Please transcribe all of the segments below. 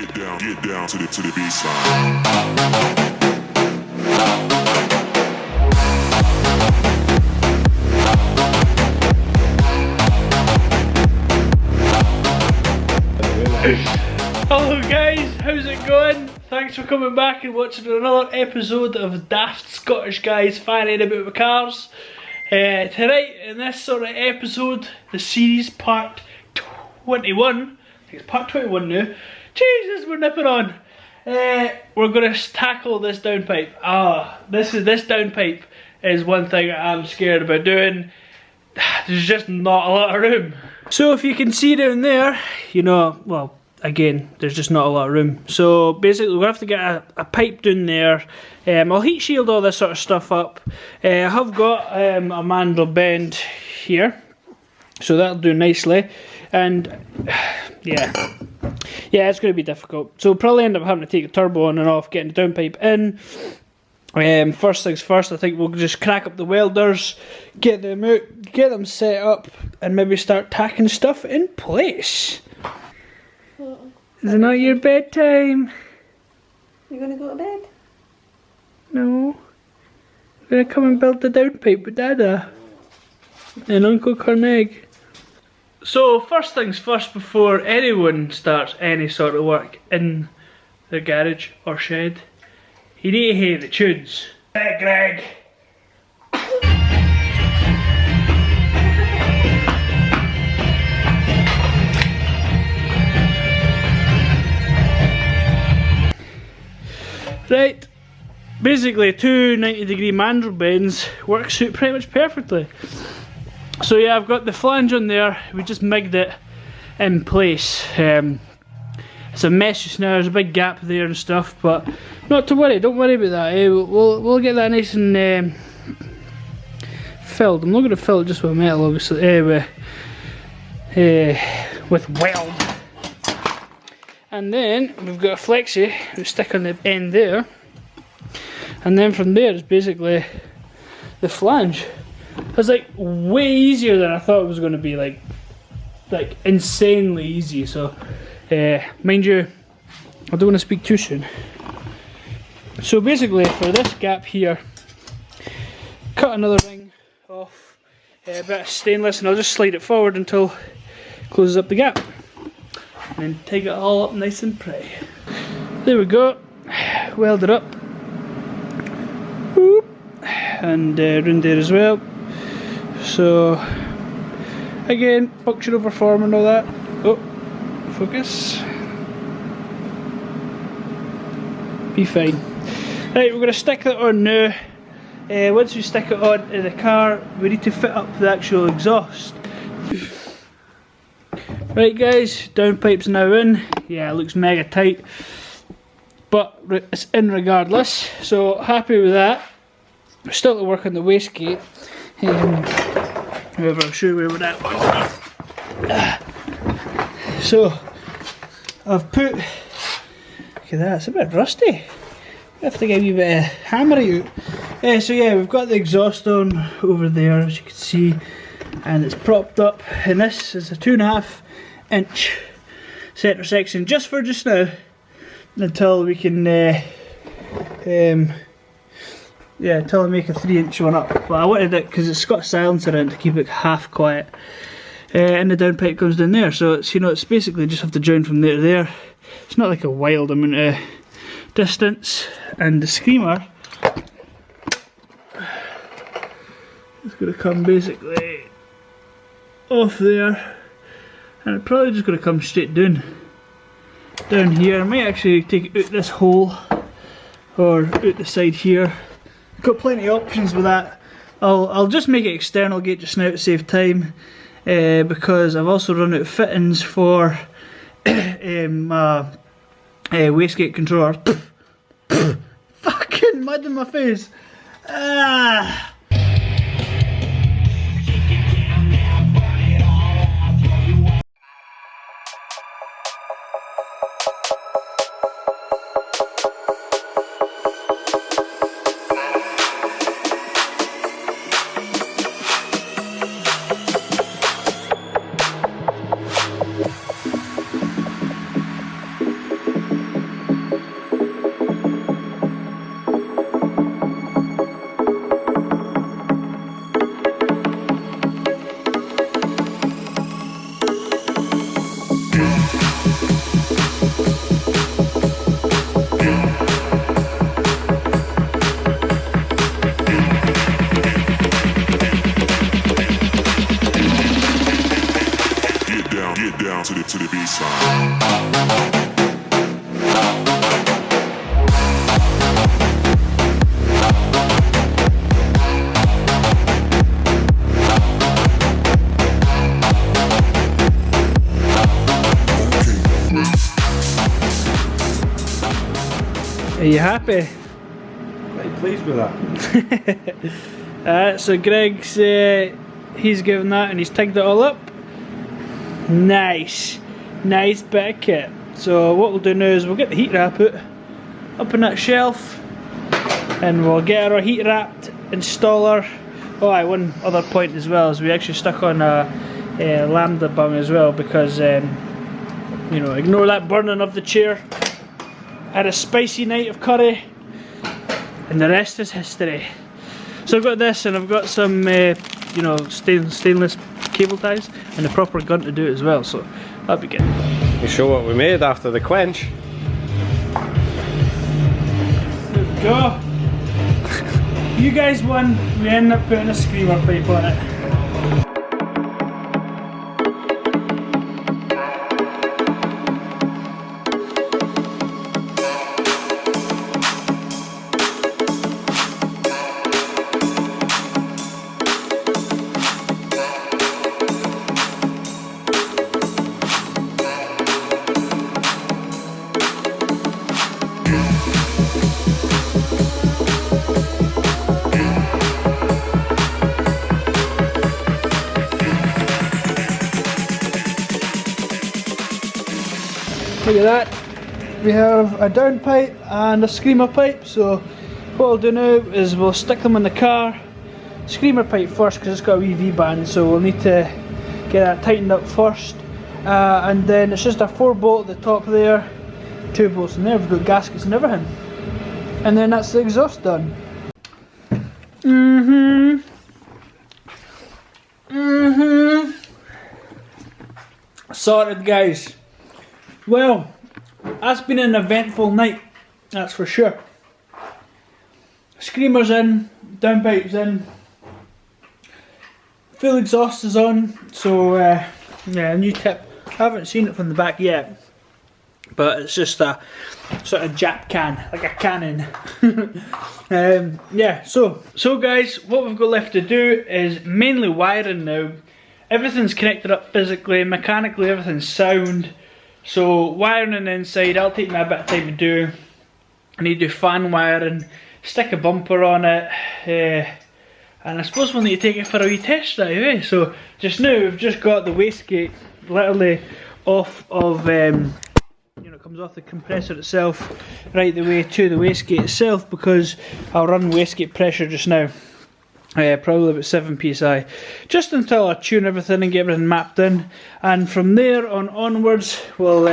get down to the B side. Hello guys, how's it going? Thanks for coming back and watching another episode of Daft Scottish Guys Fanning About with Cars. Tonight in this sort of episode, the series part 21, I think it's part 21 now. Jesus, we're nipping on. We're going to tackle this downpipe. This downpipe is one thing I'm scared about doing. There's just not a lot of room. So if you can see down there, you know, well, again, there's just not a lot of room. So basically we'll have to get a pipe down there. I'll heat shield all this sort of stuff up. I have got a mandrel bend here, so that'll do nicely. And yeah, it's going to be difficult. So we'll probably end up having to take the turbo on and off, getting the downpipe in. First things first, I think we'll just crack up the welders, get them out, get them set up, and maybe start tacking stuff in place. Is it not your bedtime? You gonna go to bed? No. I'm gonna come and build the downpipe with Dada and Uncle Carneg. So first things first, before anyone starts any sort of work in the garage or shed, you need to hear the tunes. Hey Greg! Right, basically two 90-degree mandrel bends works out pretty much perfectly. So yeah, I've got the flange on there, we just migged it in place. It's a mess just now, there's a big gap there and stuff, but not to worry, don't worry about that. We'll get that nice and filled. I'm not going to fill it just with metal, obviously, with weld. And then we've got a flexi we stick on the end there, and then from there is basically the flange. It's like way easier than I thought it was going to be, like insanely easy. So mind you, I don't want to speak too soon. So basically for this gap here, cut another ring off, a bit of stainless, and I'll just slide it forward until it closes up the gap. And then take it all up nice and pretty. There we go, weld it up. Whoop. And round there as well. So again, function over form and all that. Oh, focus. Be fine. Right, we're going to stick that on now. Once we stick it on in the car, we need to fit up the actual exhaust. Right guys, downpipe's now in. Yeah, it looks mega tight, but it's in regardless, so happy with that. We're still to work on the wastegate. However, I'll show you where we're at. So I've put, look at that, it's a bit rusty. I have to give you a bit of hammer out. So yeah, we've got the exhaust on over there, as you can see, and it's propped up, and this is a 2.5-inch centre section just for just now, until we can until I make a 3-inch one up. But I wanted it because it's got a silencer in to keep it half quiet, and the downpipe comes down there, so it's, you know, it's basically just have to join from there to there. It's not like a wild amount of distance. And the screamer is going to come basically off there, and it's probably just going to come straight down here. I might actually take it out this hole or out the side here. Got plenty of options with that. I'll just make it external gate just now to save time, because I've also run out of fittings for wastegate controller. Fucking mud in my face. Are you happy? Very pleased with that. So Greg's, he's given that and he's tigged it all up. Nice. Nice bit of kit. So what we'll do now is we'll get the heat wrap out up on that shelf and we'll get our heat wrapped installer. Oh, one other point as well is we actually stuck on a lambda bung as well because you know, ignore that burning of the chair. Had a spicy night of curry and the rest is history. So I've got this and I've got some you know, stainless cable ties and a proper gun to do it as well, so that'll be good. You show what we made after the quench. There we go. You guys won, we ended up putting a screamer pipe on it. Look at that, we have a downpipe and a screamer pipe, so what I'll do now is we'll stick them in the car. Screamer pipe first because it's got a wee V-band, so we'll need to get that tightened up first, and then it's just a 4-bolt at the top there, 2 bolts in there, we've got gaskets and everything, and then that's the exhaust done. Sorted, guys. Well, that's been an eventful night, that's for sure. Screamer's in, downpipes in, full exhaust is on, so yeah, a new tip. I haven't seen it from the back yet, but it's just a sort of Jap can, like a cannon. Yeah, so guys, what we've got left to do is mainly wiring now. Everything's connected up physically, mechanically everything's sound. So wiring on the inside, that'll take me a bit of time to do. I need to do fan wiring, stick a bumper on it, and I suppose we'll need to take it for a wee test drive, eh? So just now we've just got the wastegate literally off of, you know, it comes off the compressor itself right the way to the wastegate itself because I'll run wastegate pressure just now. Probably about 7 psi, just until I tune everything and get everything mapped in, and from there on onwards we'll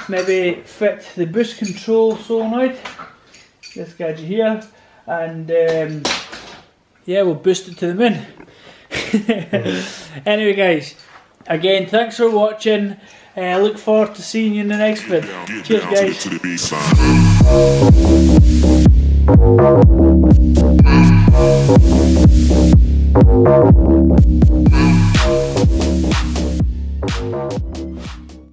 maybe fit the boost control solenoid, this gadget here, and yeah, we'll boost it to the moon. Anyway guys, again thanks for watching, look forward to seeing you in the next vid. Cheers guys.